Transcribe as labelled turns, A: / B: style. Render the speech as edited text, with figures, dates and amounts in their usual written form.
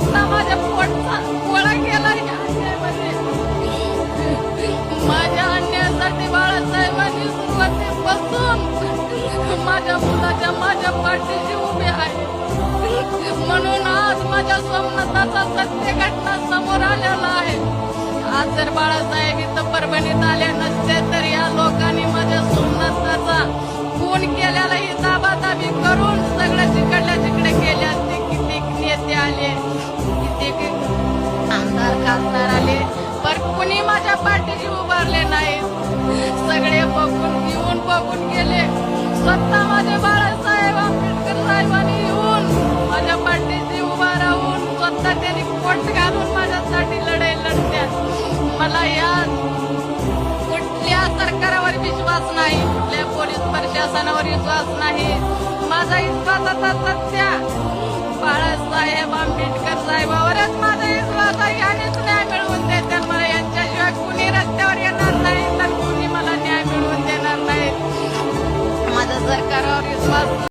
A: स्वतः माझ्या पोटचा गोळा केला या अन्यायामध्ये. माझ्या अन्यायासाठी बाळासाहेबांनी सुरुवातीपासून माझ्या मुलाच्या माझ्या पाठीशी उभे आहे. म्हणून आज माझ्या स्वप्नाचा सत्य घटना समोर आलेला आहे. आज जर बाळासाहेब इथं परभणीत आले नसते तर या लोकांनी माझ्या स्वप्नाचा खून केल्याला ही दाबादाबी करून सगळं जिकडल्या जिकडे केले असते. कित्येक नेते आले, कित्येक आमदार खासदार आले, पण कुणी माझ्या पाठीशी उभारले नाही. सगळे बघून येऊन बघून गेले. स्वतः माझे बाळासाहेब आंबेडकर साहेबांनी येऊन माझ्या पाठीशी उभा राहून स्वतः त्यांनी कोट घालून माझ्यासाठी लढाई लढत्यात. मला या कुठल्या सरकारावर विश्वास नाही, कुठल्या पोलीस प्रशासनावर विश्वास नाही. माझा विश्वास आता सत्या बाळासाहेब आंबेडकर साहेबावरच माझा विश्वास आहे. यानेच न्याय मिळवून देतात मला. यांच्याशिवाय कुणी रस्त्यावर येणार नाही तर कुणी मला न्याय मिळवून देणार नाही. माझा सरकारवर विश्वास